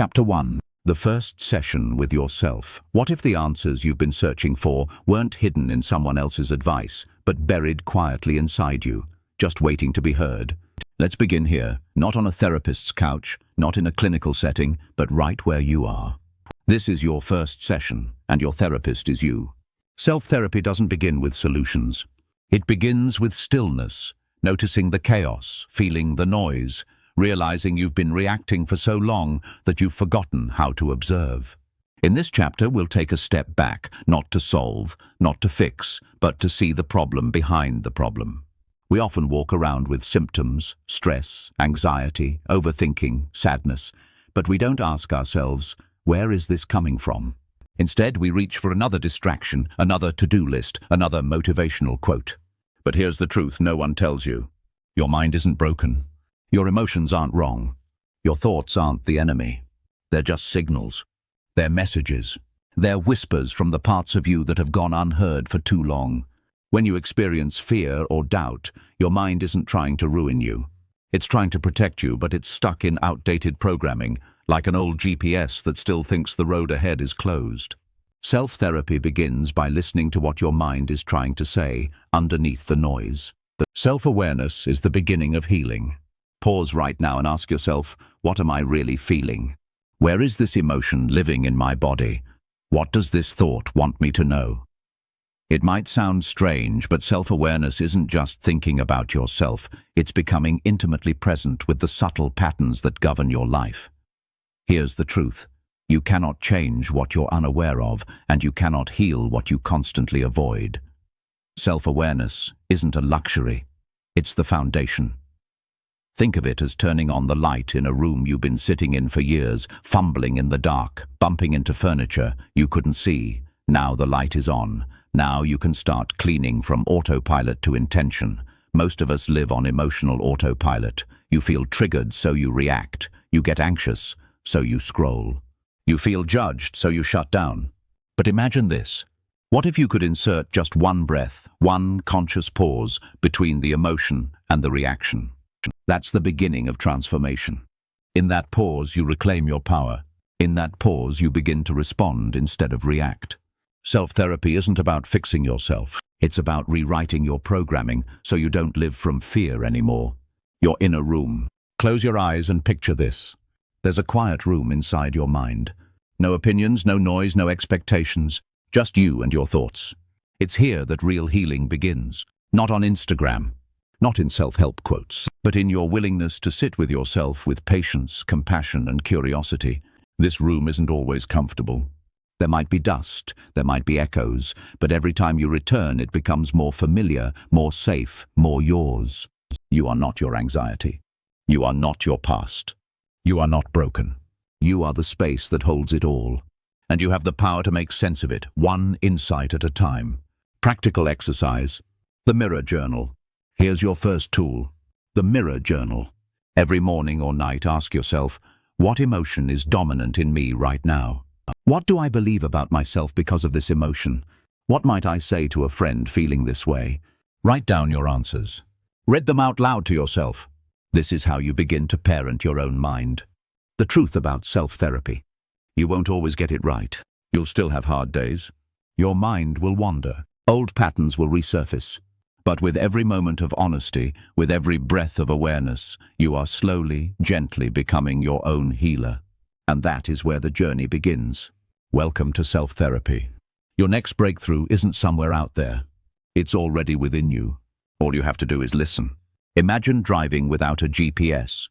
Chapter 1. The first session with yourself. What if the answers you've been searching for weren't hidden in someone else's advice, but buried quietly inside you, just waiting to be heard? Let's begin here, not on a therapist's couch, not in a clinical setting, but right where you are. This is your first session, and your therapist is you. Self-therapy doesn't begin with solutions. It begins with stillness, noticing the chaos, feeling the noise, realizing you've been reacting for so long that you've forgotten how to observe. In this chapter, we'll take a step back, not to solve, not to fix, but to see the problem behind the problem. We often walk around with symptoms, stress, anxiety, overthinking, sadness, but we don't ask ourselves, where is this coming from? Instead, we reach for another distraction, another to-do list, another motivational quote. But here's the truth no one tells you. Your mind isn't broken. Your emotions aren't wrong. Your thoughts aren't the enemy. They're just signals. They're messages. They're whispers from the parts of you that have gone unheard for too long. When you experience fear or doubt, your mind isn't trying to ruin you. It's trying to protect you, but it's stuck in outdated programming, like an old GPS that still thinks the road ahead is closed. Self-therapy begins by listening to what your mind is trying to say underneath the noise. Self-awareness is the beginning of healing. Pause right now and ask yourself, what am I really feeling? Where is this emotion living in my body? What does this thought want me to know? It might sound strange, but self-awareness isn't just thinking about yourself. It's becoming intimately present with the subtle patterns that govern your life. Here's the truth. You cannot change what you're unaware of, and you cannot heal what you constantly avoid. Self-awareness isn't a luxury. It's the foundation. Think of it as turning on the light in a room you've been sitting in for years, fumbling in the dark, bumping into furniture you couldn't see. Now the light is on. Now you can start cleaning from autopilot to intention. Most of us live on emotional autopilot. You feel triggered, so you react. You get anxious, so you scroll. You feel judged, so you shut down. But imagine this. What if you could insert just one breath, one conscious pause between the emotion and the reaction? That's the beginning of transformation. In that pause, you reclaim your power. In that pause, you begin to respond instead of react. Self-therapy isn't about fixing yourself. It's about rewriting your programming so you don't live from fear anymore. Your inner room. Close your eyes and picture this. There's a quiet room inside your mind. No opinions, no noise, no expectations. Just you and your thoughts. It's here that real healing begins. Not on Instagram. Not in self-help quotes, but in your willingness to sit with yourself with patience, compassion, and curiosity. This room isn't always comfortable. There might be dust, there might be echoes, but every time you return, it becomes more familiar, more safe, more yours. You are not your anxiety. You are not your past. You are not broken. You are the space that holds it all. And you have the power to make sense of it, one insight at a time. Practical exercise. The Mirror Journal. Here's your first tool, the Mirror Journal. Every morning or night, ask yourself, what emotion is dominant in me right now? What do I believe about myself because of this emotion? What might I say to a friend feeling this way? Write down your answers. Read them out loud to yourself. This is how you begin to parent your own mind. The truth about self-therapy. You won't always get it right. You'll still have hard days. Your mind will wander. Old patterns will resurface. But with every moment of honesty, with every breath of awareness, you are slowly, gently becoming your own healer. And that is where the journey begins. Welcome to self-therapy. Your next breakthrough isn't somewhere out there. It's already within you. All you have to do is listen. Imagine driving without a GPS.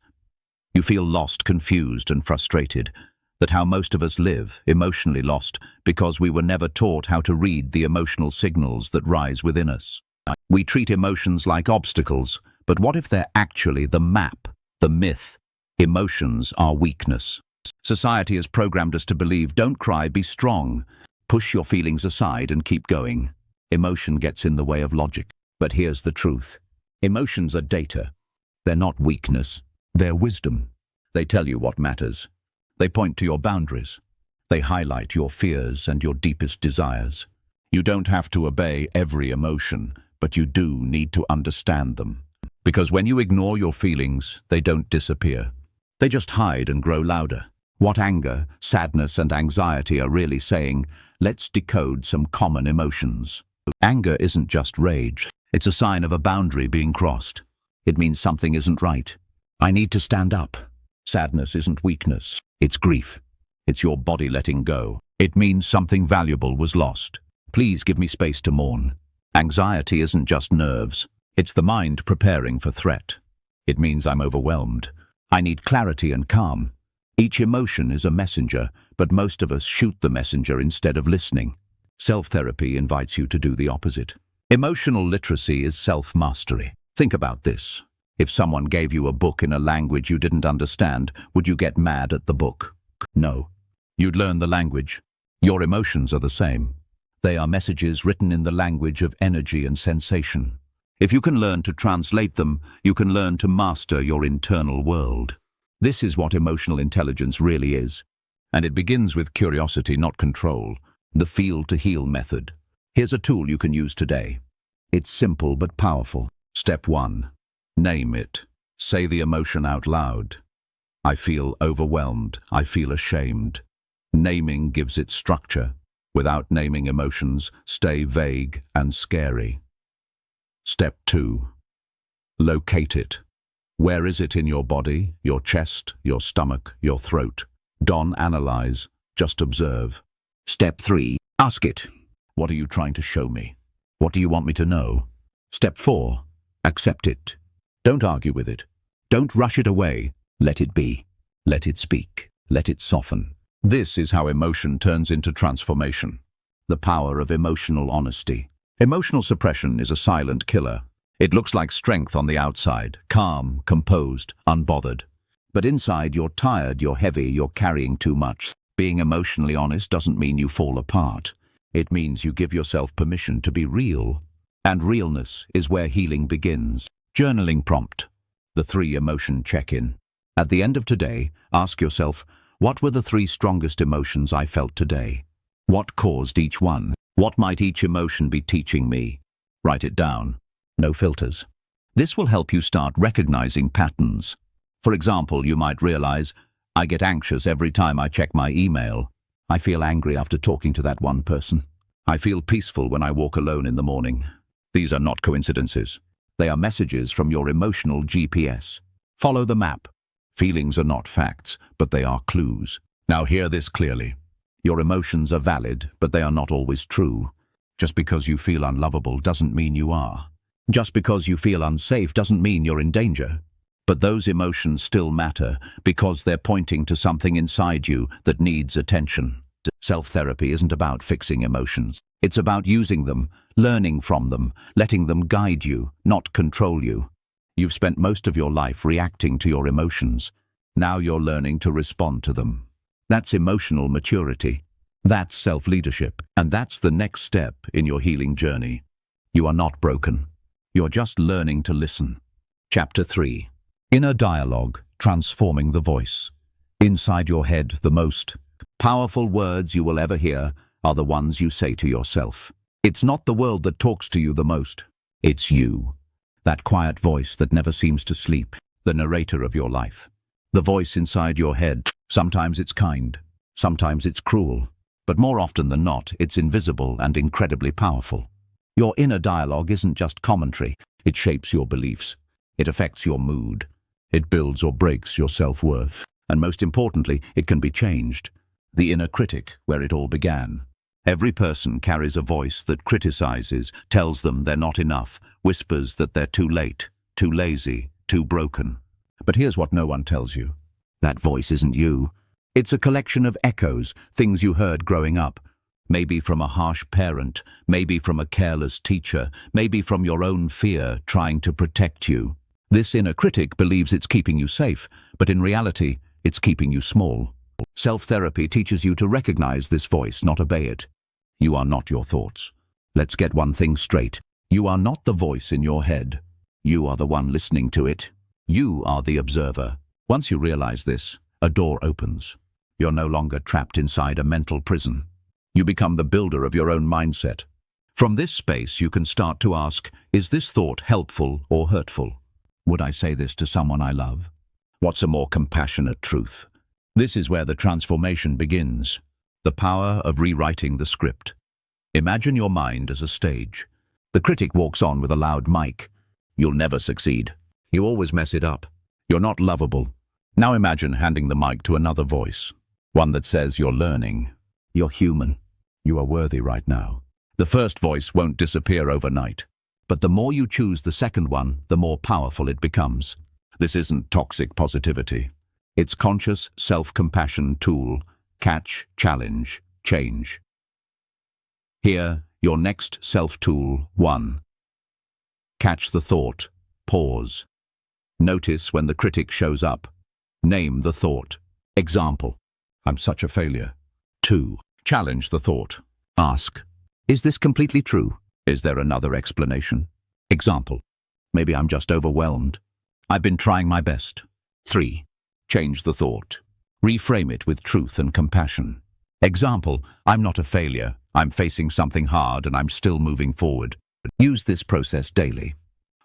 You feel lost, confused, and frustrated. That's how most of us live, emotionally lost, because we were never taught how to read the emotional signals that rise within us. We treat emotions like obstacles, but what if they're actually the map, the myth? Emotions are weakness. Society has programmed us to believe, don't cry, be strong. Push your feelings aside and keep going. Emotion gets in the way of logic. But here's the truth. Emotions are data. They're not weakness. They're wisdom. They tell you what matters. They point to your boundaries. They highlight your fears and your deepest desires. You don't have to obey every emotion, but you do need to understand them. Because when you ignore your feelings, they don't disappear. They just hide and grow louder. What anger, sadness, and anxiety are really saying. Let's decode some common emotions. Anger isn't just rage. It's a sign of a boundary being crossed. It means something isn't right. I need to stand up. Sadness isn't weakness. It's grief. It's your body letting go. It means something valuable was lost. Please give me space to mourn. Anxiety isn't just nerves. It's the mind preparing for threat. It means I'm overwhelmed. I need clarity and calm. Each emotion is a messenger, but most of us shoot the messenger instead of listening. Self-therapy invites you to do the opposite. Emotional literacy is self-mastery. Think about this. If someone gave you a book in a language you didn't understand, would you get mad at the book? No. You'd learn the language. Your emotions are the same. They are messages written in the language of energy and sensation. If you can learn to translate them, you can learn to master your internal world. This is what emotional intelligence really is. And it begins with curiosity, not control. The feel to heal method. Here's a tool you can use today. It's simple but powerful. Step 1. Name it. Say the emotion out loud. I feel overwhelmed. I feel ashamed. Naming gives it structure. Without naming emotions, stay vague and scary. Step 2. Locate it. Where is it in your body, your chest, your stomach, your throat? Don't analyze, just observe. Step 3. Ask it. What are you trying to show me? What do you want me to know? Step 4. Accept it. Don't argue with it. Don't rush it away. Let it be. Let it speak. Let it soften. This is how emotion turns into transformation. The power of emotional honesty. Emotional suppression is a silent killer. It looks like strength on the outside, calm, composed, unbothered. But inside you're tired, you're heavy, you're carrying too much. Being emotionally honest doesn't mean you fall apart. It means you give yourself permission to be real. And realness is where healing begins. Journaling prompt. The 3 emotion check-in. At the end of today, ask yourself, what were the 3 strongest emotions I felt today? What caused each one? What might each emotion be teaching me? Write it down. No filters. This will help you start recognizing patterns. For example, you might realize, I get anxious every time I check my email. I feel angry after talking to that one person. I feel peaceful when I walk alone in the morning. These are not coincidences. They are messages from your emotional GPS. Follow the map. Feelings are not facts, but they are clues. Now hear this clearly. Your emotions are valid, but they are not always true. Just because you feel unlovable doesn't mean you are. Just because you feel unsafe doesn't mean you're in danger. But those emotions still matter because they're pointing to something inside you that needs attention. Self-therapy isn't about fixing emotions. It's about using them, learning from them, letting them guide you, not control you. You've spent most of your life reacting to your emotions. Now you're learning to respond to them. That's emotional maturity. That's self-leadership. And that's the next step in your healing journey. You are not broken. You're just learning to listen. Chapter 3. Inner dialogue, transforming the voice. Inside your head, the most powerful words you will ever hear are the ones you say to yourself. It's not the world that talks to you the most. It's you. That quiet voice that never seems to sleep. The narrator of your life. The voice inside your head. Sometimes it's kind. Sometimes it's cruel. But more often than not, it's invisible and incredibly powerful. Your inner dialogue isn't just commentary. It shapes your beliefs. It affects your mood. It builds or breaks your self-worth. And most importantly, it can be changed. The inner critic, where it all began. Every person carries a voice that criticizes, tells them they're not enough, whispers that they're too late, too lazy, too broken. But here's what no one tells you. That voice isn't you. It's a collection of echoes, things you heard growing up. Maybe from a harsh parent, maybe from a careless teacher, maybe from your own fear trying to protect you. This inner critic believes it's keeping you safe, but in reality, it's keeping you small. Self-therapy teaches you to recognize this voice, not obey it. You are not your thoughts. Let's get one thing straight. You are not the voice in your head. You are the one listening to it. You are the observer. Once you realize this, a door opens. You're no longer trapped inside a mental prison. You become the builder of your own mindset. From this space, you can start to ask, is this thought helpful or hurtful? Would I say this to someone I love? What's a more compassionate truth? This is where the transformation begins. The power of rewriting the script. Imagine your mind as a stage. The critic walks on with a loud mic. You'll never succeed. You always mess it up. You're not lovable. Now imagine handing the mic to another voice. One that says you're learning. You're human. You are worthy right now. The first voice won't disappear overnight. But the more you choose the second one, the more powerful it becomes. This isn't toxic positivity. It's conscious self-compassion tool. Catch, challenge, change. Here, your next self-tool. 1. Catch the thought. Pause. Notice when the critic shows up. Name the thought. Example: I'm such a failure. 2. Challenge the thought. Ask: is this completely true? Is there another explanation? Example: maybe I'm just overwhelmed. I've been trying my best. 3. Change the thought. Reframe it with truth and compassion. Example: I'm not a failure. I'm facing something hard and I'm still moving forward. Use this process daily.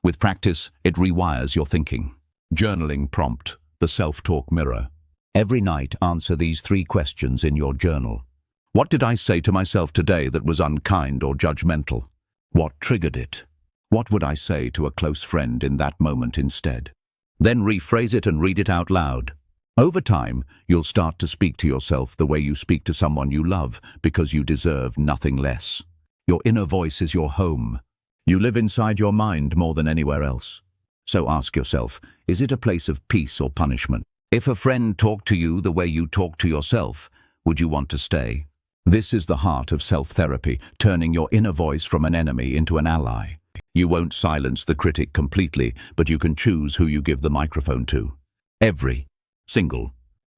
With practice, it rewires your thinking. Journaling prompt. The self-talk mirror. Every night, answer these 3 questions in your journal. What did I say to myself today that was unkind or judgmental? What triggered it? What would I say to a close friend in that moment instead? Then rephrase it and read it out loud. Over time, you'll start to speak to yourself the way you speak to someone you love, because you deserve nothing less. Your inner voice is your home. You live inside your mind more than anywhere else. So ask yourself, is it a place of peace or punishment? If a friend talked to you the way you talk to yourself, would you want to stay? This is the heart of self-therapy, turning your inner voice from an enemy into an ally. You won't silence the critic completely, but you can choose who you give the microphone to. Every single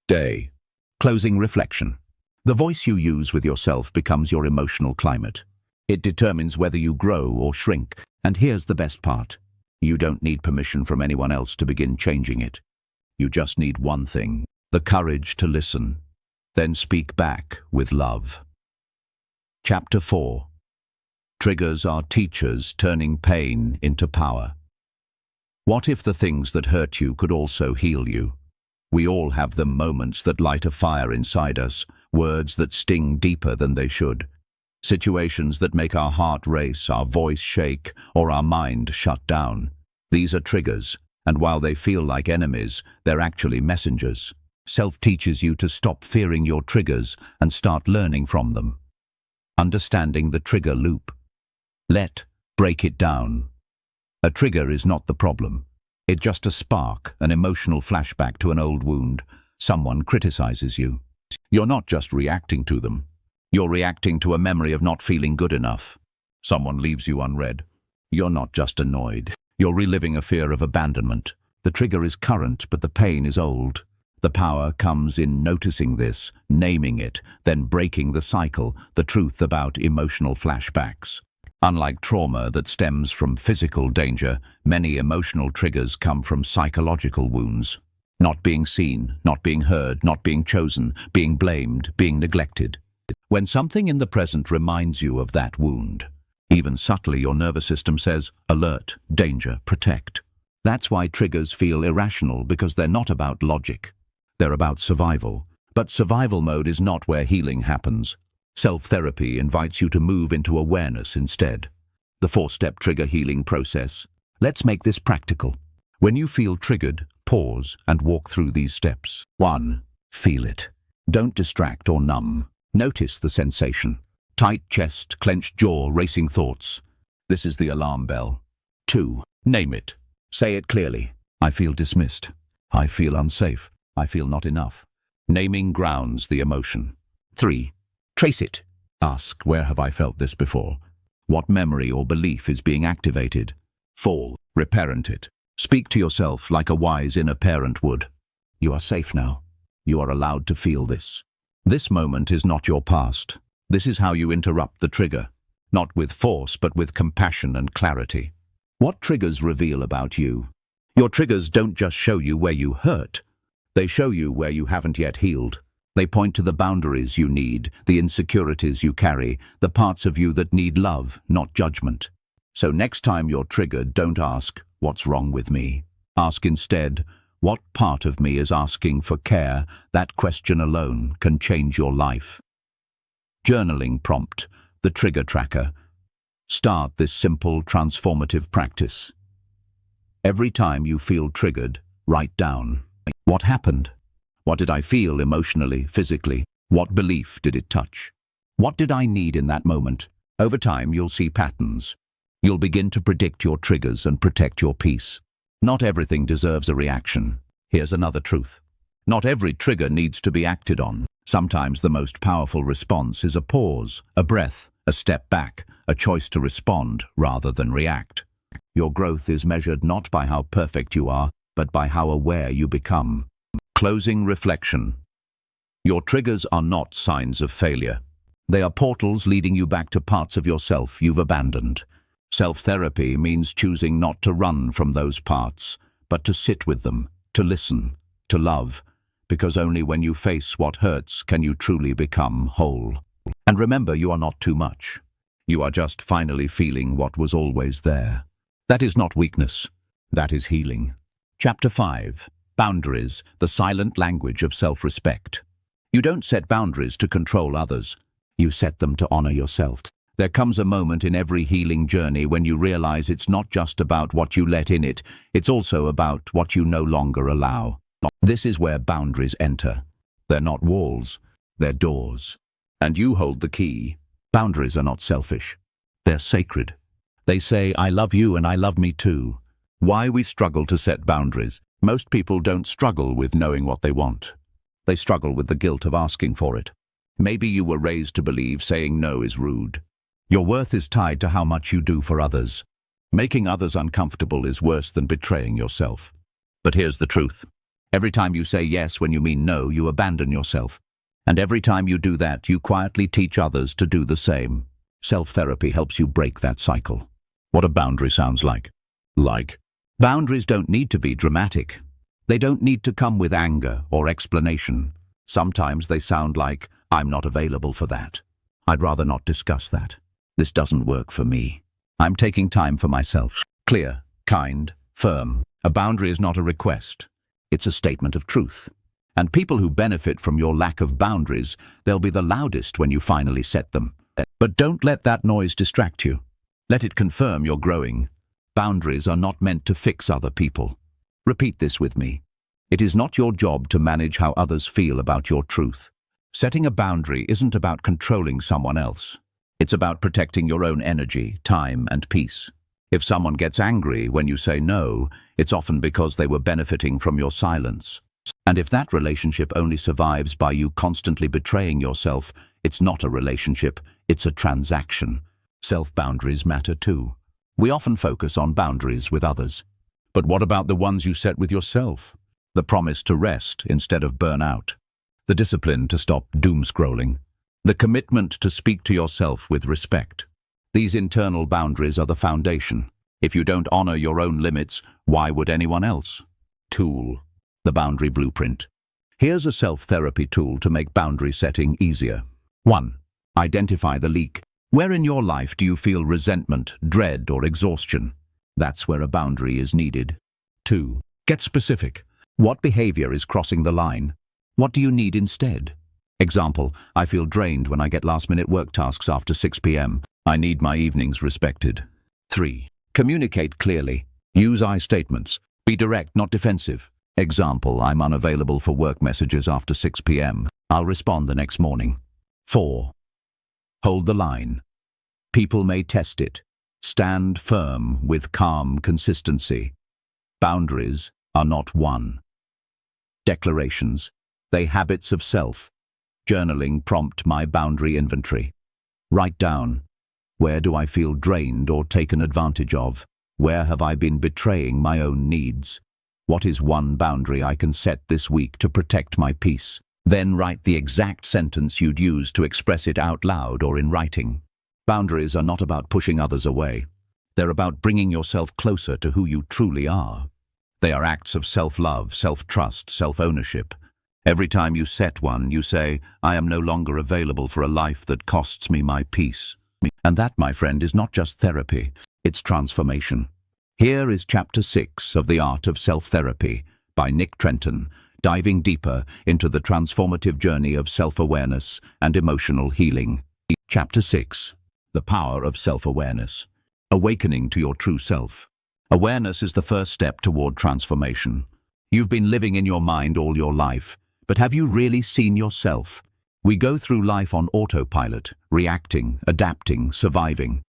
day. Closing reflection. The voice you use with yourself becomes your emotional climate. It determines whether you grow or shrink. And here's the best part. You don't need permission from anyone else to begin changing it. You just need one thing: the courage to listen. Then speak back with love. Chapter 4. Triggers are teachers turning pain into power. What if the things that hurt you could also heal you? We all have them, moments that light a fire inside us, words that sting deeper than they should, situations that make our heart race, our voice shake, or our mind shut down. These are triggers, and while they feel like enemies, they're actually messengers. Self teaches you to stop fearing your triggers and start learning from them. Understanding the trigger loop. Break it down. A trigger is not the problem. It's just a spark, an emotional flashback to an old wound. Someone criticizes you. You're not just reacting to them. You're reacting to a memory of not feeling good enough. Someone leaves you unread. You're not just annoyed. You're reliving a fear of abandonment. The trigger is current, but the pain is old. The power comes in noticing this, naming it, then breaking the cycle, the truth about emotional flashbacks. Unlike trauma that stems from physical danger, many emotional triggers come from psychological wounds. Not being seen, not being heard, not being chosen, being blamed, being neglected. When something in the present reminds you of that wound, even subtly, your nervous system says, alert, danger, protect. That's why triggers feel irrational, because they're not about logic. They're about survival. But survival mode is not where healing happens. Self-therapy invites you to move into awareness instead. The 4-step trigger healing process. Let's make this practical. When you feel triggered, pause and walk through these steps. 1. Feel it. Don't distract or numb. Notice the sensation. Tight chest, clenched jaw, racing thoughts. This is the alarm bell. 2. Name it. Say it clearly. I feel dismissed. I feel unsafe. I feel not enough. Naming grounds the emotion. 3. Trace it. Ask, where have I felt this before? What memory or belief is being activated? 4. Reparent it. Speak to yourself like a wise inner parent would. You are safe now. You are allowed to feel this. This moment is not your past. This is how you interrupt the trigger. Not with force, but with compassion and clarity. What triggers reveal about you? Your triggers don't just show you where you hurt. They show you where you haven't yet healed. They point to the boundaries you need, the insecurities you carry, the parts of you that need love, not judgment. So next time you're triggered, don't ask, what's wrong with me? Ask instead, What part of me is asking for care? That question alone can change your life. Journaling prompt, the trigger tracker. Start this simple, transformative practice. Every time you feel triggered, write down. What happened? What did I feel emotionally, physically? What belief did it touch? What did I need in that moment? Over time, you'll see patterns. You'll begin to predict your triggers and protect your peace. Not everything deserves a reaction. Here's another truth. Not every trigger needs to be acted on. Sometimes the most powerful response is a pause, a breath, a step back, a choice to respond rather than react. Your growth is measured not by how perfect you are, but by how aware you become. Closing reflection. Your triggers are not signs of failure. They are portals leading you back to parts of yourself you've abandoned. Self-therapy means choosing not to run from those parts, but to sit with them, to listen, to love, because only when you face what hurts can you truly become whole. And remember, you are not too much. You are just finally feeling what was always there. That is not weakness. That is healing. Chapter 5. Boundaries, the silent language of self-respect. You don't set boundaries to control others. You set them to honor yourself. There comes a moment in every healing journey when you realize it's not just about what you let in it, it's also about what you no longer allow. This is where boundaries enter. They're not walls, they're doors. And you hold the key. Boundaries are not selfish. They're sacred. They say, I love you and I love me too. Why we struggle to set boundaries? Most people don't struggle with knowing what they want. They struggle with the guilt of asking for it. Maybe you were raised to believe saying no is rude. Your worth is tied to how much you do for others. Making others uncomfortable is worse than betraying yourself. But here's the truth. Every time you say yes when you mean no, you abandon yourself. And every time you do that, you quietly teach others to do the same. Self-therapy helps you break that cycle. What a boundary sounds like. Boundaries don't need to be dramatic. They don't need to come with anger or explanation. Sometimes they sound like, I'm not available for that. I'd rather not discuss that. This doesn't work for me. I'm taking time for myself. Clear, kind, firm. A boundary is not a request. It's a statement of truth. And people who benefit from your lack of boundaries, they'll be the loudest when you finally set them. But don't let that noise distract you. Let it confirm you're growing. Boundaries are not meant to fix other people. Repeat this with me. It is not your job to manage how others feel about your truth. Setting a boundary isn't about controlling someone else. It's about protecting your own energy, time, and peace. If someone gets angry when you say no, it's often because they were benefiting from your silence. And if that relationship only survives by you constantly betraying yourself, it's not a relationship, it's a transaction. Self-boundaries matter too. We often focus on boundaries with others. But what about the ones you set with yourself? The promise to rest instead of burnout. The discipline to stop doom-scrolling. The commitment to speak to yourself with respect. These internal boundaries are the foundation. If you don't honor your own limits, why would anyone else? Tool. The boundary blueprint. Here's a self-therapy tool to make boundary setting easier. 1. Identify the leak. Where in your life do you feel resentment, dread, or exhaustion? That's where a boundary is needed. 2. Get specific. What behavior is crossing the line? What do you need instead? Example, I feel drained when I get last-minute work tasks after 6 p.m. I need my evenings respected. 3. Communicate clearly. Use I statements. Be direct, not defensive. Example, I'm unavailable for work messages after 6 p.m. I'll respond the next morning. 4. Hold the line. People may test it. Stand firm with calm consistency. Boundaries are not one. Declarations. They habits of self. Journaling prompt my boundary inventory. Write down. Where do I feel drained or taken advantage of? Where have I been betraying my own needs? What is one boundary I can set this week to protect my peace? Then write the exact sentence you'd use to express it out loud or in writing. Boundaries are not about pushing others away. They're about bringing yourself closer to who you truly are. They are acts of self-love, self-trust, self-ownership. Every time you set one, you say, I am no longer available for a life that costs me my peace. And that, my friend, is not just therapy, it's transformation. Here is Chapter 6 of The Art of Self-Therapy, by Nick Trenton, diving deeper into the transformative journey of self-awareness and emotional healing. Chapter 6. The Power of Self-Awareness. Awakening to your true self. Awareness is the first step toward transformation. You've been living in your mind all your life, but have you really seen yourself? We go through life on autopilot, reacting, adapting, surviving.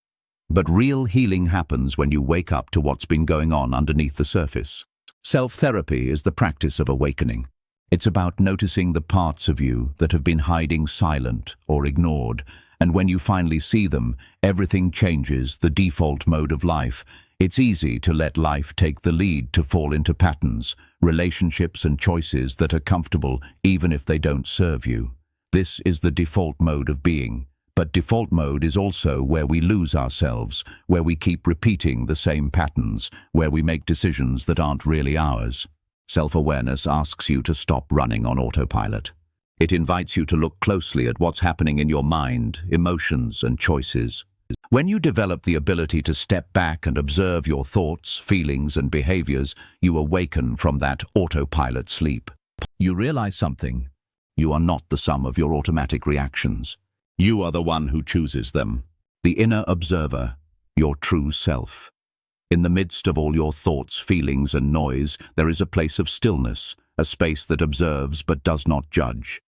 But real healing happens when you wake up to what's been going on underneath the surface. Self-therapy is the practice of awakening. It's about noticing the parts of you that have been hiding silent or ignored, and when you finally see them, everything changes, the default mode of life. It's easy to let life take the lead, to fall into patterns, relationships and choices that are comfortable even if they don't serve you. This is the default mode of being. But default mode is also where we lose ourselves, where we keep repeating the same patterns, where we make decisions that aren't really ours. Self-awareness asks you to stop running on autopilot. It invites you to look closely at what's happening in your mind, emotions, and choices. When you develop the ability to step back and observe your thoughts, feelings, and behaviors, you awaken from that autopilot sleep. You realize something. You are not the sum of your automatic reactions. You are the one who chooses them, the inner observer, your true self. In the midst of all your thoughts, feelings, and noise, there is a place of stillness, a space that observes but does not judge.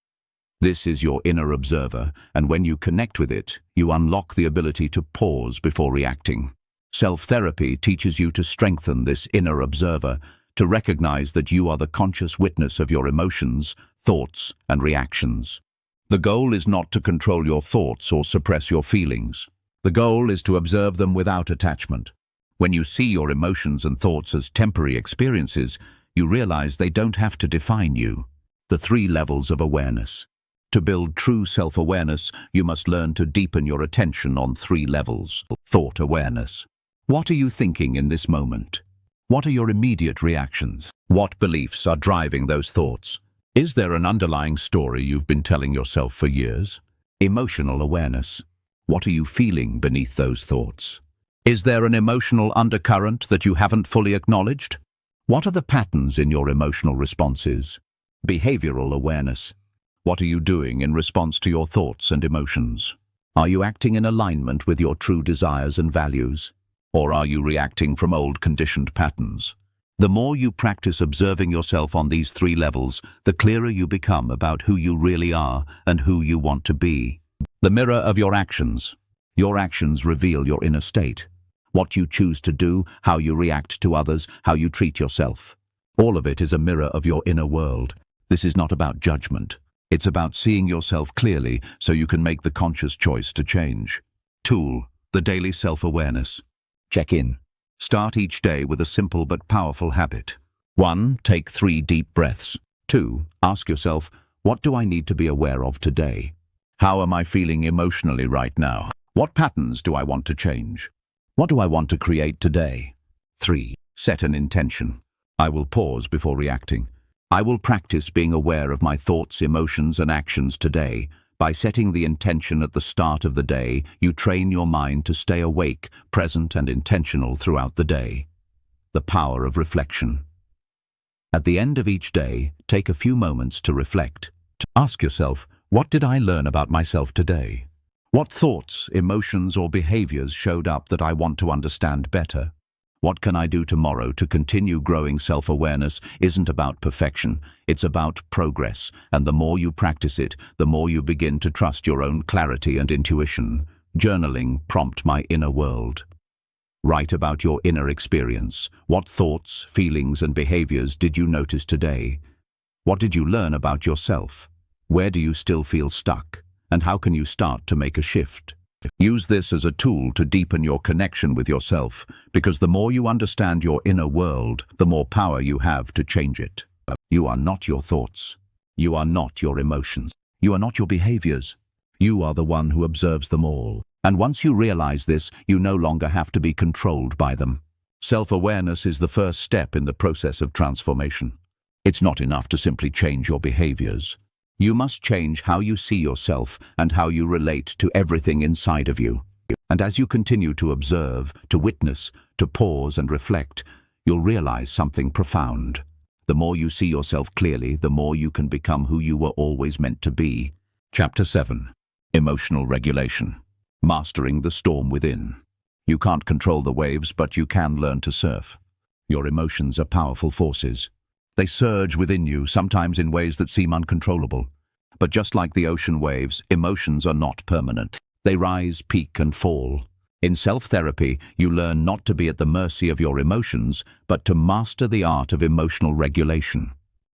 This is your inner observer, and when you connect with it, you unlock the ability to pause before reacting. Self-therapy teaches you to strengthen this inner observer, to recognize that you are the conscious witness of your emotions, thoughts, and reactions. The goal is not to control your thoughts or suppress your feelings. The goal is to observe them without attachment. When you see your emotions and thoughts as temporary experiences, you realize they don't have to define you. The 3 levels of awareness. To build true self-awareness, you must learn to deepen your attention on 3 levels. Thought awareness. What are you thinking in this moment? What are your immediate reactions? What beliefs are driving those thoughts? Is there an underlying story you've been telling yourself for years? Emotional awareness. What are you feeling beneath those thoughts? Is there an emotional undercurrent that you haven't fully acknowledged? What are the patterns in your emotional responses? Behavioral awareness. What are you doing in response to your thoughts and emotions? Are you acting in alignment with your true desires and values? Or are you reacting from old conditioned patterns? The more you practice observing yourself on these 3 levels, the clearer you become about who you really are and who you want to be. The mirror of your actions. Your actions reveal your inner state. What you choose to do, how you react to others, how you treat yourself. All of it is a mirror of your inner world. This is not about judgment. It's about seeing yourself clearly so you can make the conscious choice to change. Tool, the daily self-awareness. Check in. Start each day with a simple but powerful habit. 1. Take 3 deep breaths. 2. Ask yourself, what do I need to be aware of today? How am I feeling emotionally right now? What patterns do I want to change? What do I want to create today? 3. Set an intention. I will pause before reacting. I will practice being aware of my thoughts, emotions, and actions today. By setting the intention at the start of the day, you train your mind to stay awake, present, and intentional throughout the day. The power of reflection. At the end of each day, take a few moments to reflect. Ask yourself, what did I learn about myself today? What thoughts, emotions, or behaviors showed up that I want to understand better? What can I do tomorrow to continue growing? Self-awareness isn't about perfection, it's about progress, and the more you practice it, the more you begin to trust your own clarity and intuition. Journaling, prompt my inner world. Write about your inner experience. What thoughts, feelings, and behaviors did you notice today? What did you learn about yourself? Where do you still feel stuck? And how can you start to make a shift? Use this as a tool to deepen your connection with yourself, because the more you understand your inner world, the more power you have to change it. You are not your thoughts. You are not your emotions. You are not your behaviors. You are the one who observes them all. And once you realize this, you no longer have to be controlled by them. Self-awareness is the first step in the process of transformation. It's not enough to simply change your behaviors. You must change how you see yourself and how you relate to everything inside of you. And as you continue to observe, to witness, to pause and reflect, you'll realize something profound. The more you see yourself clearly, the more you can become who you were always meant to be. Chapter 7. Emotional Regulation. Mastering the storm within. You can't control the waves, but you can learn to surf. Your emotions are powerful forces. They surge within you, sometimes in ways that seem uncontrollable. But just like the ocean waves, emotions are not permanent. They rise, peak, and fall. In self-therapy, you learn not to be at the mercy of your emotions, but to master the art of emotional regulation.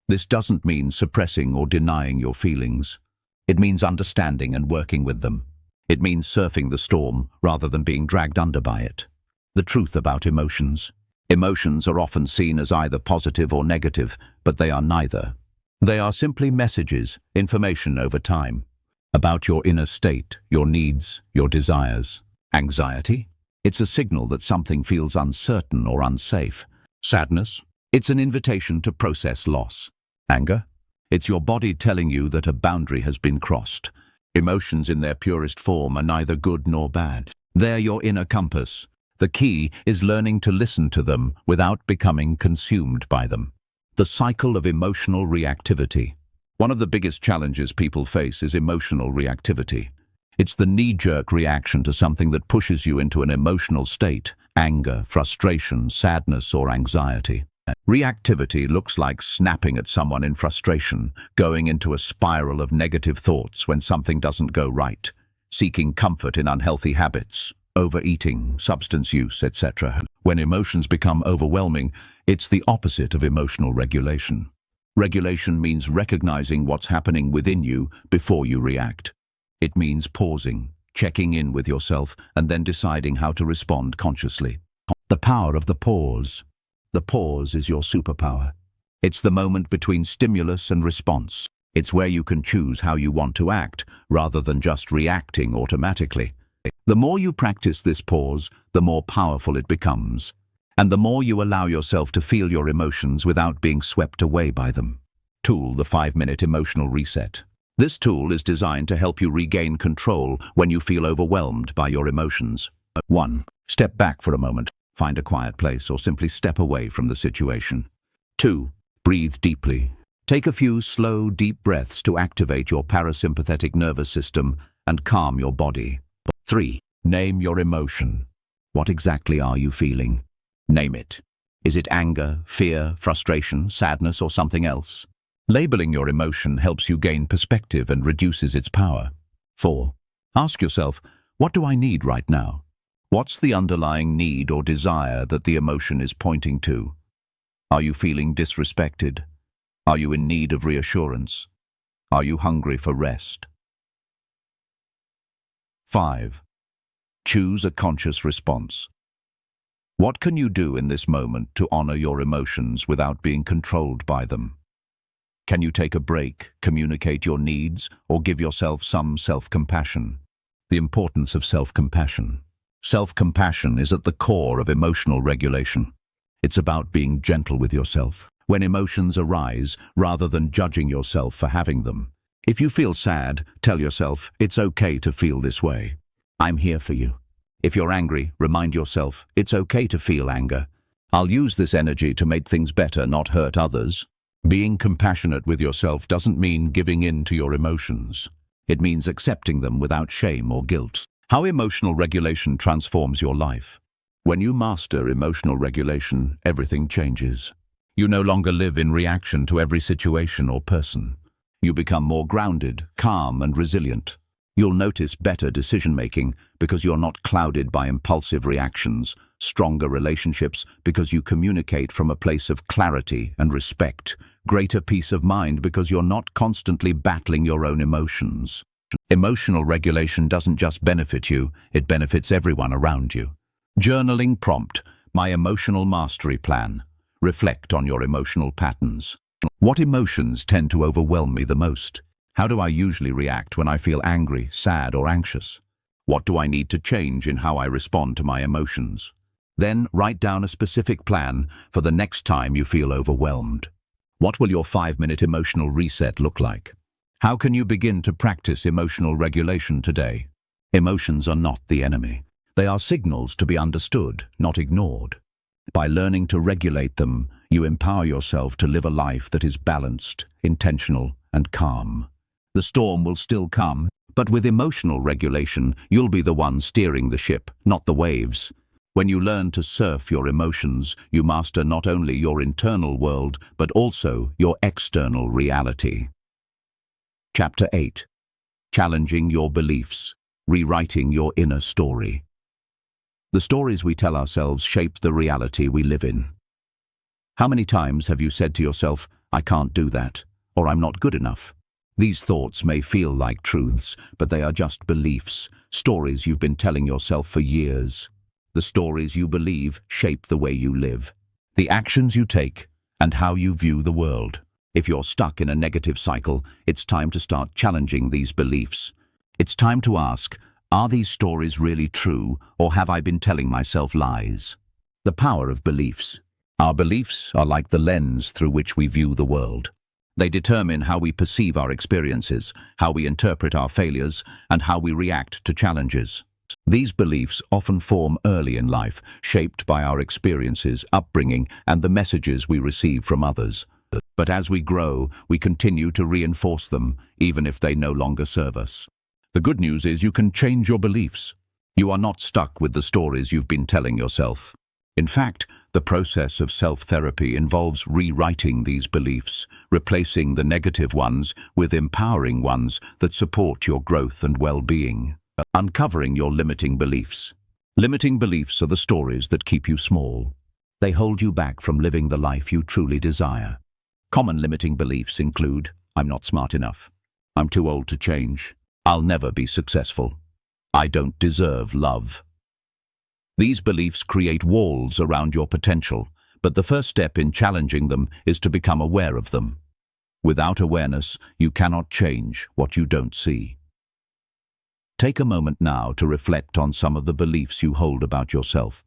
This doesn't mean suppressing or denying your feelings. It means understanding and working with them. It means surfing the storm rather than being dragged under by it. The truth about emotions. Emotions are often seen as either positive or negative, but they are neither. They are simply messages, information over time, about your inner state, your needs, your desires. Anxiety? It's a signal that something feels uncertain or unsafe. Sadness? It's an invitation to process loss. Anger? It's your body telling you that a boundary has been crossed. Emotions in their purest form are neither good nor bad. They're your inner compass. The key is learning to listen to them without becoming consumed by them. The cycle of emotional reactivity. One of the biggest challenges people face is emotional reactivity. It's the knee-jerk reaction to something that pushes you into an emotional state: anger, frustration, sadness, or anxiety. Reactivity looks like snapping at someone in frustration, going into a spiral of negative thoughts when something doesn't go right, seeking comfort in unhealthy habits, overeating, substance use, etc. When emotions become overwhelming, it's the opposite of emotional regulation. Regulation means recognizing what's happening within you before you react. It means pausing, checking in with yourself, and then deciding how to respond consciously. The power of the pause. The pause is your superpower. It's the moment between stimulus and response. It's where you can choose how you want to act, rather than just reacting automatically. The more you practice this pause, the more powerful it becomes, and the more you allow yourself to feel your emotions without being swept away by them. Tool: the 5-minute emotional reset. This tool is designed to help you regain control when you feel overwhelmed by your emotions. 1. Step back for a moment. Find a quiet place or simply step away from the situation. 2. Breathe deeply. Take a few slow, deep breaths to activate your parasympathetic nervous system and calm your body. 3. Name your emotion. What exactly are you feeling? Name it. Is it anger, fear, frustration, sadness, or something else? Labeling your emotion helps you gain perspective and reduces its power. 4. Ask yourself, what do I need right now? What's the underlying need or desire that the emotion is pointing to? Are you feeling disrespected? Are you in need of reassurance? Are you hungry for rest? 5. Choose a conscious response. What can you do in this moment to honor your emotions without being controlled by them? Can you take a break, communicate your needs, or give yourself some self-compassion? The importance of self-compassion. Self-compassion is at the core of emotional regulation. It's about being gentle with yourself when emotions arise, rather than judging yourself for having them. If you feel sad, tell yourself, it's okay to feel this way. I'm here for you. If you're angry, remind yourself, it's okay to feel anger. I'll use this energy to make things better, not hurt others. Being compassionate with yourself doesn't mean giving in to your emotions. It means accepting them without shame or guilt. How emotional regulation transforms your life. When you master emotional regulation, everything changes. You no longer live in reaction to every situation or person. You become more grounded, calm, and resilient. You'll notice better decision-making because you're not clouded by impulsive reactions, stronger relationships because you communicate from a place of clarity and respect, greater peace of mind because you're not constantly battling your own emotions. Emotional regulation doesn't just benefit you, it benefits everyone around you. Journaling prompt: My Emotional Mastery Plan. Reflect on your emotional patterns. What emotions tend to overwhelm me the most? How do I usually react when I feel angry, sad, or anxious? What do I need to change in how I respond to my emotions? Then write down a specific plan for the next time you feel overwhelmed. What will your 5-minute emotional reset look like? How can you begin to practice emotional regulation today? Emotions are not the enemy. They are signals to be understood, not ignored. By learning to regulate them, You empower yourself to live a life that is balanced, intentional, and calm. The storm will still come, but with emotional regulation, you'll be the one steering the ship, not the waves. When you learn to surf your emotions, you master not only your internal world, but also your external reality. Chapter 8. Challenging your beliefs, rewriting your inner story. The stories we tell ourselves shape the reality we live in. How many times have you said to yourself, "I can't do that," or "I'm not good enough"? These thoughts may feel like truths, but they are just beliefs, stories you've been telling yourself for years. The stories you believe shape the way you live, the actions you take, and how you view the world. If you're stuck in a negative cycle, it's time to start challenging these beliefs. It's time to ask, are these stories really true, or have I been telling myself lies? The power of beliefs. Our beliefs are like the lens through which we view the world. They determine how we perceive our experiences, how we interpret our failures, and how we react to challenges. These beliefs often form early in life, shaped by our experiences, upbringing, and the messages we receive from others. But as we grow, we continue to reinforce them, even if they no longer serve us. The good news is you can change your beliefs. You are not stuck with the stories you've been telling yourself. In fact, the process of self-therapy involves rewriting these beliefs, replacing the negative ones with empowering ones that support your growth and well-being. Uncovering your limiting beliefs. Limiting beliefs are the stories that keep you small. They hold you back from living the life you truly desire. Common limiting beliefs include, "I'm not smart enough," "I'm too old to change," "I'll never be successful," "I don't deserve love." These beliefs create walls around your potential, but the first step in challenging them is to become aware of them. Without awareness, you cannot change what you don't see. Take a moment now to reflect on some of the beliefs you hold about yourself.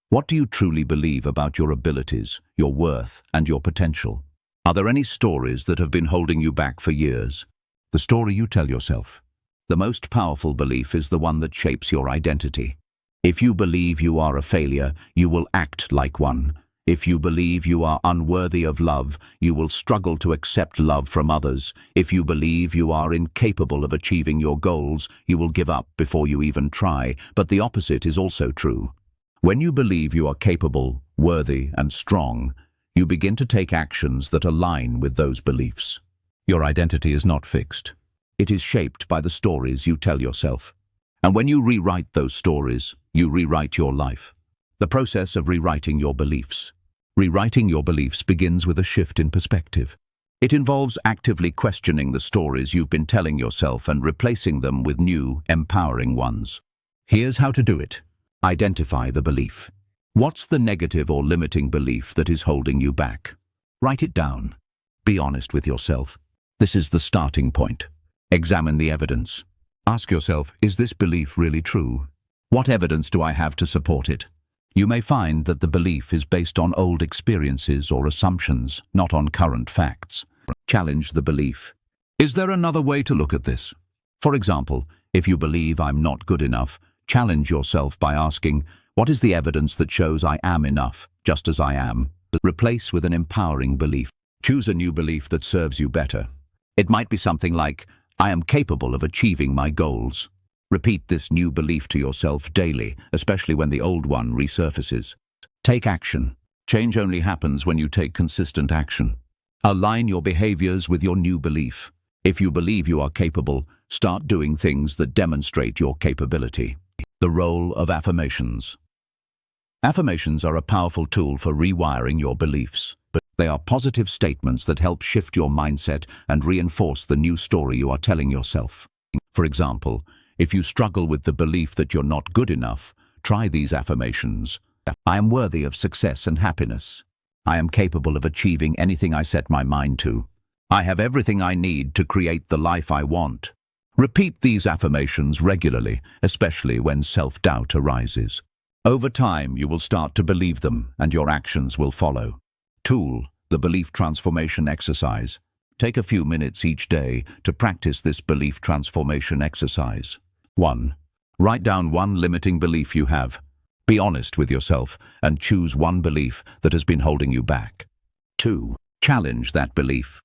What do you truly believe about your abilities, your worth, and your potential? Are there any stories that have been holding you back for years? The story you tell yourself. The most powerful belief is the one that shapes your identity. If you believe you are a failure, you will act like one. If you believe you are unworthy of love, you will struggle to accept love from others. If you believe you are incapable of achieving your goals, you will give up before you even try. But the opposite is also true. When you believe you are capable, worthy, and strong, you begin to take actions that align with those beliefs. Your identity is not fixed. It is shaped by the stories you tell yourself. And when you rewrite those stories, you rewrite your life. The process of rewriting your beliefs. Rewriting your beliefs begins with a shift in perspective. It involves actively questioning the stories you've been telling yourself and replacing them with new, empowering ones. Here's how to do it. Identify the belief. What's the negative or limiting belief that is holding you back? Write it down. Be honest with yourself. This is the starting point. Examine the evidence. Ask yourself, is this belief really true? What evidence do I have to support it? You may find that the belief is based on old experiences or assumptions, not on current facts. Challenge the belief. Is there another way to look at this? For example, if you believe I'm not good enough, challenge yourself by asking, what is the evidence that shows I am enough, just as I am? Replace with an empowering belief. Choose a new belief that serves you better. It might be something like, I am capable of achieving my goals. Repeat this new belief to yourself daily, especially when the old one resurfaces. Take action. Change only happens when you take consistent action. Align your behaviors with your new belief. If you believe you are capable, start doing things that demonstrate your capability. The role of affirmations. Affirmations are a powerful tool for rewiring your beliefs. They are positive statements that help shift your mindset and reinforce the new story you are telling yourself. For example, if you struggle with the belief that you're not good enough, try these affirmations. I am worthy of success and happiness. I am capable of achieving anything I set my mind to. I have everything I need to create the life I want. Repeat these affirmations regularly, especially when self-doubt arises. Over time, you will start to believe them, and your actions will follow. Tool, the belief transformation exercise. Take a few minutes each day to practice this belief transformation exercise. 1. Write down one limiting belief you have. Be honest with yourself and choose one belief that has been holding you back. 2. Challenge that belief.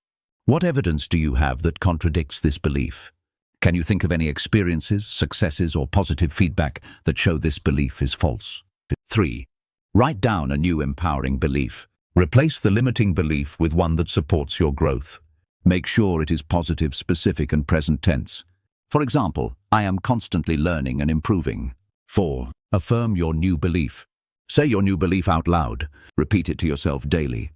What evidence do you have that contradicts this belief? Can you think of any experiences, successes, or positive feedback that show this belief is false? 3. Write down a new empowering belief. Replace the limiting belief with one that supports your growth. Make sure it is positive, specific, and present tense. For example, I am constantly learning and improving. 4. Affirm your new belief. Say your new belief out loud. Repeat it to yourself daily.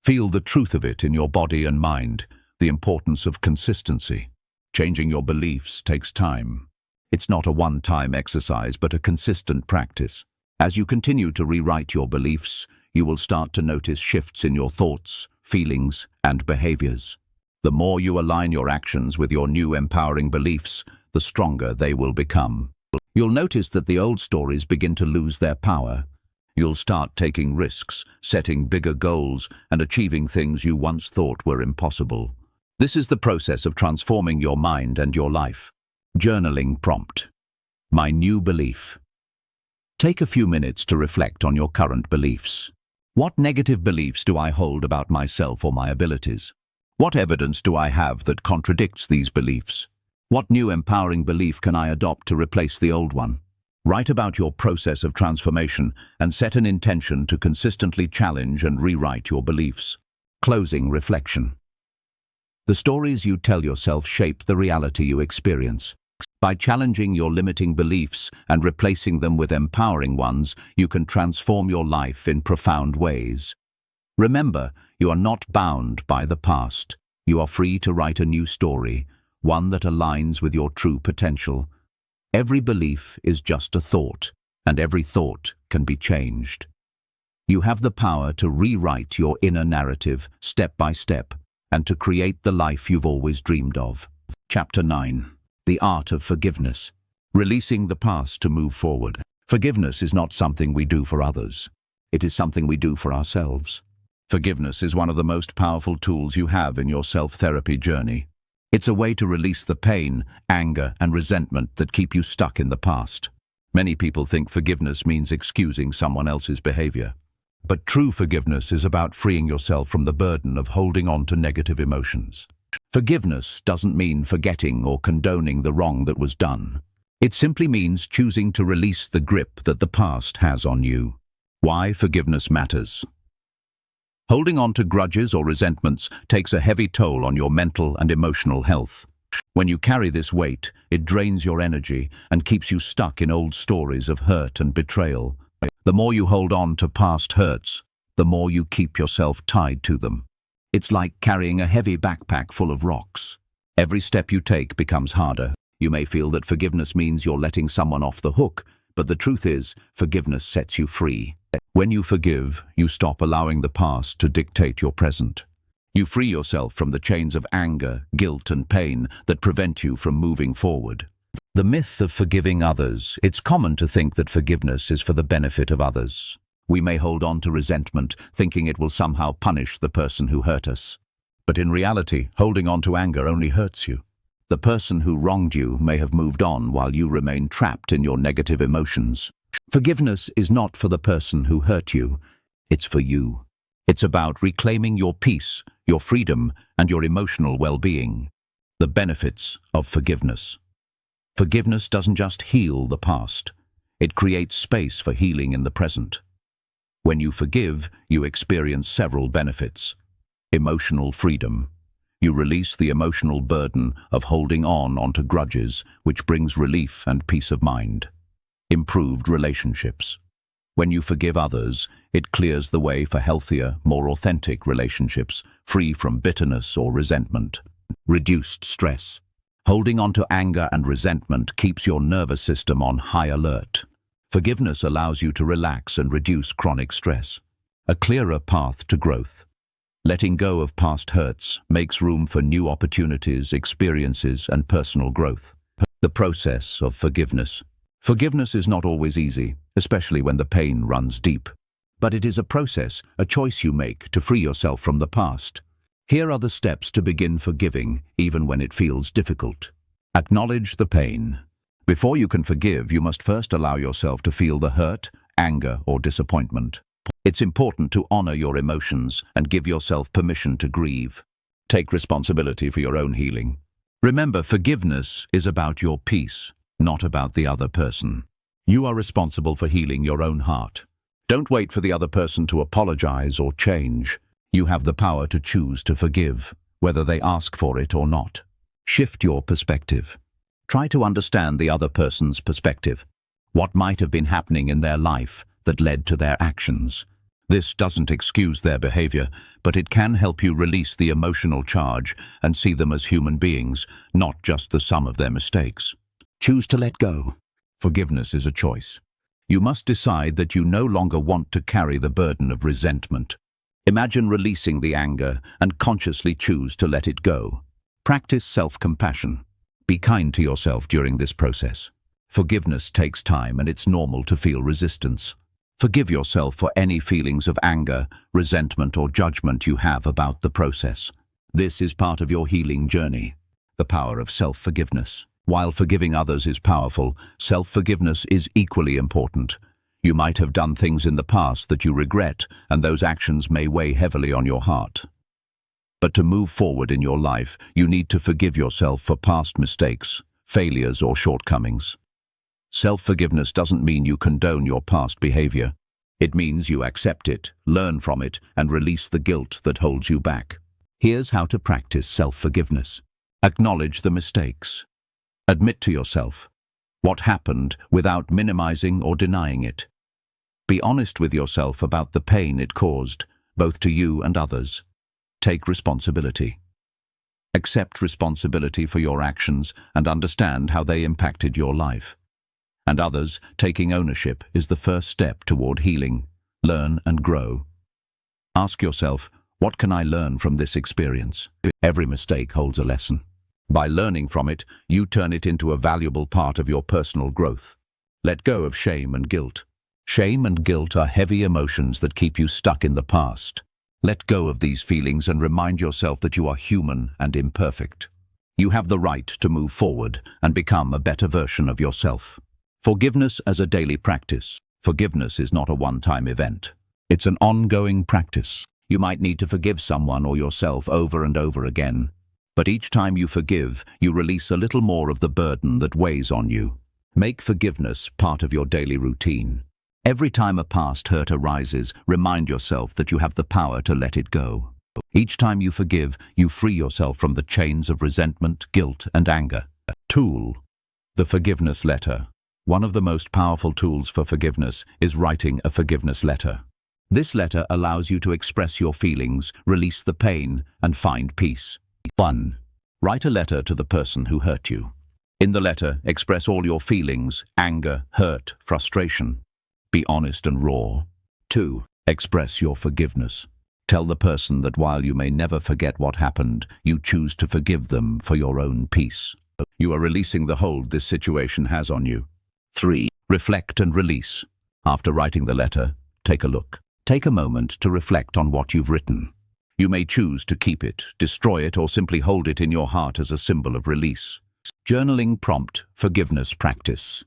Feel the truth of it in your body and mind, the importance of consistency. Changing your beliefs takes time. It's not a one-time exercise, but a consistent practice. As you continue to rewrite your beliefs, you will start to notice shifts in your thoughts, feelings, and behaviors. The more you align your actions with your new empowering beliefs, the stronger they will become. You'll notice that the old stories begin to lose their power. You'll start taking risks, setting bigger goals, and achieving things you once thought were impossible. This is the process of transforming your mind and your life. Journaling prompt. My new belief. Take a few minutes to reflect on your current beliefs. What negative beliefs do I hold about myself or my abilities? What evidence do I have that contradicts these beliefs? What new empowering belief can I adopt to replace the old one? Write about your process of transformation and set an intention to consistently challenge and rewrite your beliefs. Closing reflection. The stories you tell yourself shape the reality you experience. By challenging your limiting beliefs and replacing them with empowering ones, you can transform your life in profound ways. Remember, you are not bound by the past. You are free to write a new story, one that aligns with your true potential. Every belief is just a thought, and every thought can be changed. You have the power to rewrite your inner narrative step by step, and to create the life you've always dreamed of. Chapter 9. The Art of Forgiveness. Releasing the past to move forward. Forgiveness is not something we do for others. It is something we do for ourselves. Forgiveness is one of the most powerful tools you have in your self-therapy journey. It's a way to release the pain, anger, and resentment that keep you stuck in the past. Many people think forgiveness means excusing someone else's behavior. But true forgiveness is about freeing yourself from the burden of holding on to negative emotions. Forgiveness doesn't mean forgetting or condoning the wrong that was done. It simply means choosing to release the grip that the past has on you. Why forgiveness matters. Holding on to grudges or resentments takes a heavy toll on your mental and emotional health. When you carry this weight, it drains your energy and keeps you stuck in old stories of hurt and betrayal. The more you hold on to past hurts, the more you keep yourself tied to them. It's like carrying a heavy backpack full of rocks. Every step you take becomes harder. You may feel that forgiveness means you're letting someone off the hook, but the truth is, forgiveness sets you free. When you forgive, you stop allowing the past to dictate your present. You free yourself from the chains of anger, guilt, and pain that prevent you from moving forward. The myth of forgiving others. It's common to think that forgiveness is for the benefit of others. We may hold on to resentment, thinking it will somehow punish the person who hurt us. But in reality, holding on to anger only hurts you. The person who wronged you may have moved on while you remain trapped in your negative emotions. Forgiveness is not for the person who hurt you. It's for you. It's about reclaiming your peace, your freedom, and your emotional well-being. The benefits of forgiveness. Forgiveness doesn't just heal the past. It creates space for healing in the present. When you forgive, you experience several benefits. Emotional freedom. You release the emotional burden of holding onto grudges, which brings relief and peace of mind. Improved relationships. When you forgive others, it clears the way for healthier, more authentic relationships, free from bitterness or resentment. Reduced stress. Holding on to anger and resentment keeps your nervous system on high alert. Forgiveness allows you to relax and reduce chronic stress. A clearer path to growth. Letting go of past hurts makes room for new opportunities, experiences, and personal growth. The process of forgiveness. Forgiveness is not always easy, especially when the pain runs deep. But it is a process, a choice you make to free yourself from the past. Here are the steps to begin forgiving, even when it feels difficult. Acknowledge the pain. Before you can forgive, you must first allow yourself to feel the hurt, anger, or disappointment. It's important to honor your emotions and give yourself permission to grieve. Take responsibility for your own healing. Remember, forgiveness is about your peace, not about the other person. You are responsible for healing your own heart. Don't wait for the other person to apologize or change. You have the power to choose to forgive, whether they ask for it or not. Shift your perspective. Try to understand the other person's perspective. What might have been happening in their life that led to their actions. This doesn't excuse their behavior, but it can help you release the emotional charge and see them as human beings, not just the sum of their mistakes. Choose to let go. Forgiveness is a choice. You must decide that you no longer want to carry the burden of resentment. Imagine releasing the anger and consciously choose to let it go. Practice self-compassion. Be kind to yourself during this process. Forgiveness takes time, and it's normal to feel resistance. Forgive yourself for any feelings of anger, resentment, or judgment you have about the process. This is part of your healing journey. The power of self-forgiveness. While forgiving others is powerful, self-forgiveness is equally important. You might have done things in the past that you regret, and those actions may weigh heavily on your heart. But to move forward in your life, you need to forgive yourself for past mistakes, failures, or shortcomings. Self-forgiveness doesn't mean you condone your past behavior. It means you accept it, learn from it, and release the guilt that holds you back. Here's how to practice self-forgiveness. Acknowledge the mistakes. Admit to yourself what happened without minimizing or denying it. Be honest with yourself about the pain it caused, both to you and others. Take responsibility. Accept responsibility for your actions and understand how they impacted your life. And others, taking ownership is the first step toward healing. Learn and grow. Ask yourself, what can I learn from this experience? Every mistake holds a lesson. By learning from it, you turn it into a valuable part of your personal growth. Let go of shame and guilt. Shame and guilt are heavy emotions that keep you stuck in the past. Let go of these feelings and remind yourself that you are human and imperfect. You have the right to move forward and become a better version of yourself. Forgiveness as a daily practice. Forgiveness is not a one-time event. It's an ongoing practice. You might need to forgive someone or yourself over and over again. But each time you forgive, you release a little more of the burden that weighs on you. Make forgiveness part of your daily routine. Every time a past hurt arises, remind yourself that you have the power to let it go. Each time you forgive, you free yourself from the chains of resentment, guilt, and anger. Tool. The forgiveness letter. One of the most powerful tools for forgiveness is writing a forgiveness letter. This letter allows you to express your feelings, release the pain, and find peace. 1. Write a letter to the person who hurt you. In the letter, express all your feelings, anger, hurt, frustration. Be honest and raw. 2. Express your forgiveness. Tell the person that while you may never forget what happened, you choose to forgive them for your own peace. You are releasing the hold this situation has on you. 3. Reflect and release. After writing the letter, take a look. Take a moment to reflect on what you've written. You may choose to keep it, destroy it, or simply hold it in your heart as a symbol of release. Journaling prompt, forgiveness practice.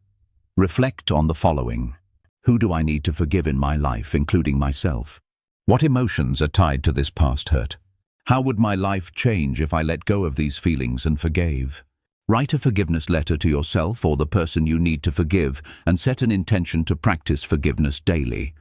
Reflect on the following. Who do I need to forgive in my life, including myself? What emotions are tied to this past hurt? How would my life change if I let go of these feelings and forgave? Write a forgiveness letter to yourself or the person you need to forgive and set an intention to practice forgiveness daily.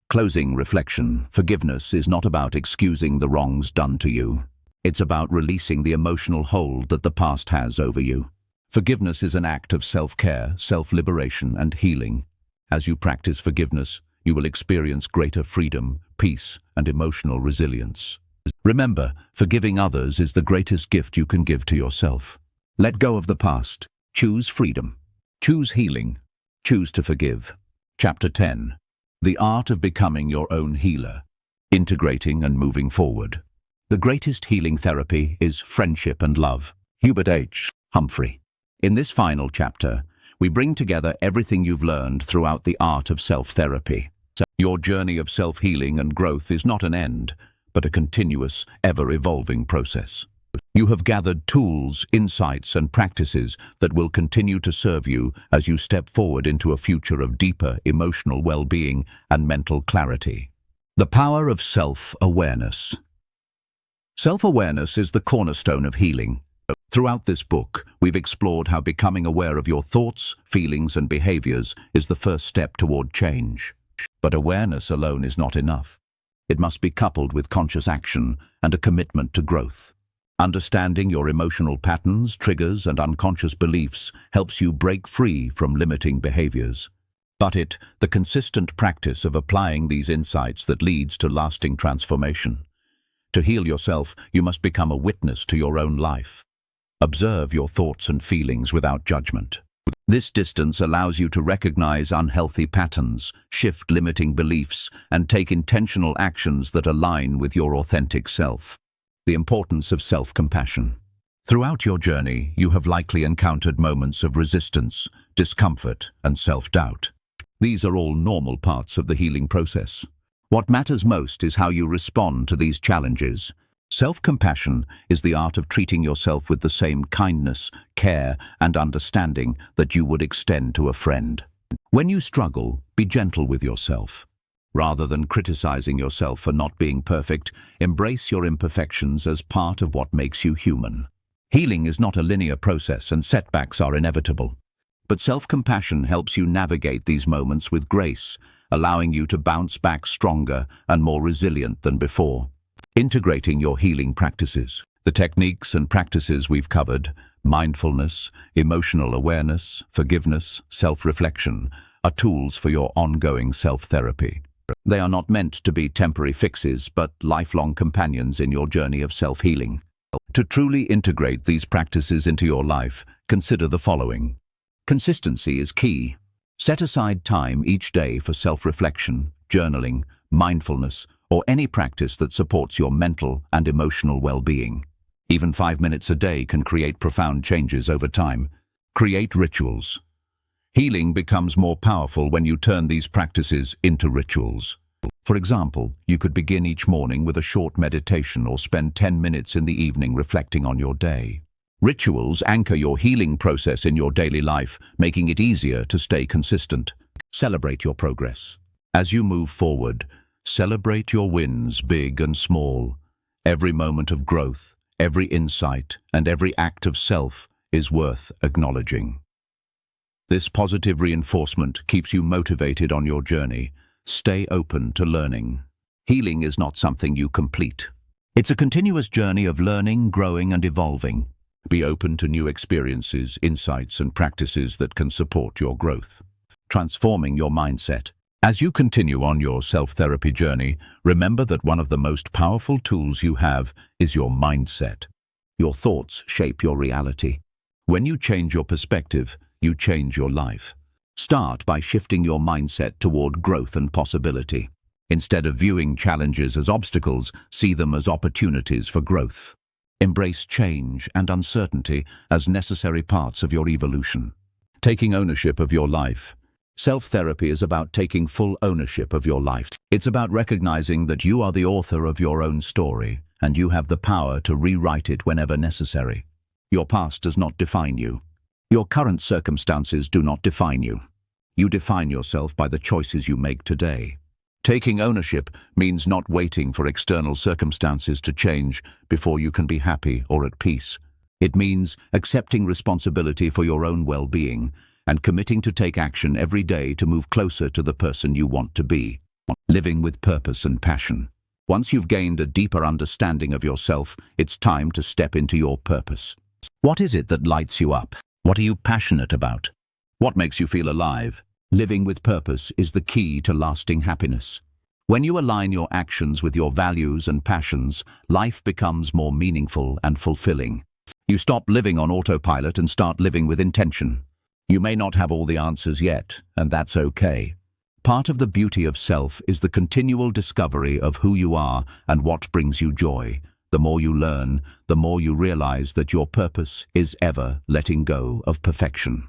Closing reflection. Forgiveness is not about excusing the wrongs done to you. It's about releasing the emotional hold that the past has over you. Forgiveness is an act of self-care, self-liberation, and healing. As you practice forgiveness, you will experience greater freedom, peace, and emotional resilience. Remember, forgiving others is the greatest gift you can give to yourself. Let go of the past. Choose freedom. Choose healing. Choose to forgive. Chapter 10. The art of becoming your own healer. Integrating and moving forward. The greatest healing therapy is friendship and love. Hubert H. Humphrey. In this final chapter, we bring together everything you've learned throughout the art of self-therapy. Your journey of self-healing and growth is not an end, but a continuous, ever-evolving process. You have gathered tools, insights, and practices that will continue to serve you as you step forward into a future of deeper emotional well-being and mental clarity. The power of self-awareness. Self-awareness is the cornerstone of healing. Throughout this book, we've explored how becoming aware of your thoughts, feelings, and behaviors is the first step toward change. But awareness alone is not enough. It must be coupled with conscious action and a commitment to growth. Understanding your emotional patterns, triggers, and unconscious beliefs helps you break free from limiting behaviors. But the consistent practice of applying these insights that leads to lasting transformation. To heal yourself, you must become a witness to your own life. Observe your thoughts and feelings without judgment. This distance allows you to recognize unhealthy patterns, shift limiting beliefs, and take intentional actions that align with your authentic self. The importance of self-compassion. Throughout your journey, you have likely encountered moments of resistance, discomfort, and self-doubt. These are all normal parts of the healing process. What matters most is how you respond to these challenges. Self-compassion is the art of treating yourself with the same kindness, care, and understanding that you would extend to a friend. When you struggle, be gentle with yourself. Rather than criticizing yourself for not being perfect, embrace your imperfections as part of what makes you human. Healing is not a linear process, and setbacks are inevitable. But self-compassion helps you navigate these moments with grace, allowing you to bounce back stronger and more resilient than before. Integrating your healing practices. The techniques and practices we've covered, mindfulness, emotional awareness, forgiveness, self-reflection, are tools for your ongoing self-therapy. They are not meant to be temporary fixes, but lifelong companions in your journey of self-healing. To truly integrate these practices into your life, consider the following. Consistency is key. Set aside time each day for self-reflection, journaling, mindfulness, or any practice that supports your mental and emotional well-being. Even 5 minutes a day can create profound changes over time. Create rituals. Healing becomes more powerful when you turn these practices into rituals. For example, you could begin each morning with a short meditation or spend 10 minutes in the evening reflecting on your day. Rituals anchor your healing process in your daily life, making it easier to stay consistent. Celebrate your progress. As you move forward, celebrate your wins, big and small. Every moment of growth, every insight, and every act of self is worth acknowledging. This positive reinforcement keeps you motivated on your journey. Stay open to learning. Healing is not something you complete. It's a continuous journey of learning, growing, and evolving. Be open to new experiences, insights, and practices that can support your growth. Transforming your mindset. As you continue on your self-therapy journey, remember that one of the most powerful tools you have is your mindset. Your thoughts shape your reality. When you change your perspective, you change your life. Start by shifting your mindset toward growth and possibility. Instead of viewing challenges as obstacles, see them as opportunities for growth. Embrace change and uncertainty as necessary parts of your evolution. Taking ownership of your life. Self-therapy is about taking full ownership of your life. It's about recognizing that you are the author of your own story, and you have the power to rewrite it whenever necessary. Your past does not define you. Your current circumstances do not define you. You define yourself by the choices you make today. Taking ownership means not waiting for external circumstances to change before you can be happy or at peace. It means accepting responsibility for your own well-being and committing to take action every day to move closer to the person you want to be. Living with purpose and passion. Once you've gained a deeper understanding of yourself, it's time to step into your purpose. What is it that lights you up? What are you passionate about? What makes you feel alive? Living with purpose is the key to lasting happiness. When you align your actions with your values and passions, life becomes more meaningful and fulfilling. You stop living on autopilot and start living with intention. You may not have all the answers yet, and that's okay. Part of the beauty of self is the continual discovery of who you are and what brings you joy. The more you learn, the more you realize that your purpose is ever letting go of perfection.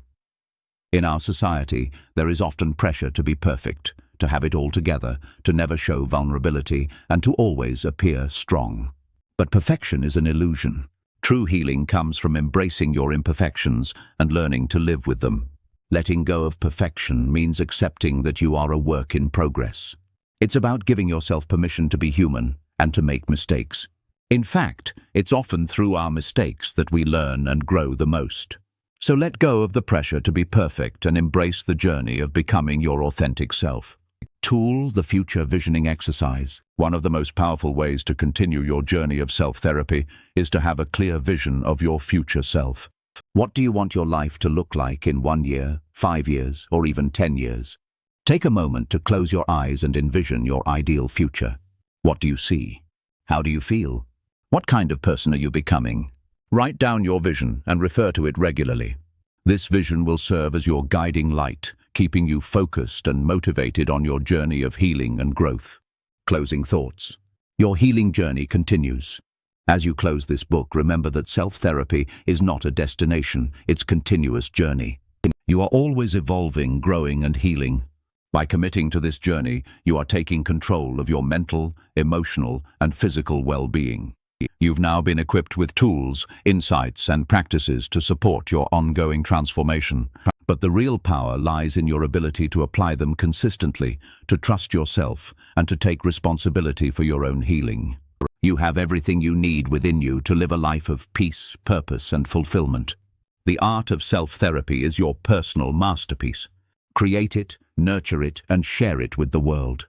In our society, there is often pressure to be perfect, to have it all together, to never show vulnerability, and to always appear strong. But perfection is an illusion. True healing comes from embracing your imperfections and learning to live with them. Letting go of perfection means accepting that you are a work in progress. It's about giving yourself permission to be human and to make mistakes. In fact, it's often through our mistakes that we learn and grow the most. So let go of the pressure to be perfect and embrace the journey of becoming your authentic self. Tool, the future visioning exercise. One of the most powerful ways to continue your journey of self-therapy is to have a clear vision of your future self. What do you want your life to look like in 1 year, 5 years, or even 10 years? Take a moment to close your eyes and envision your ideal future. What do you see? How do you feel? What kind of person are you becoming? Write down your vision and refer to it regularly. This vision will serve as your guiding light, keeping you focused and motivated on your journey of healing and growth. Closing thoughts. Your healing journey continues. As you close this book, remember that self-therapy is not a destination, it's a continuous journey. You are always evolving, growing, and healing. By committing to this journey, you are taking control of your mental, emotional, and physical well-being. You've now been equipped with tools, insights, and practices to support your ongoing transformation. But the real power lies in your ability to apply them consistently, to trust yourself, and to take responsibility for your own healing. You have everything you need within you to live a life of peace, purpose, and fulfillment. The art of self-therapy is your personal masterpiece. Create it, nurture it, and share it with the world.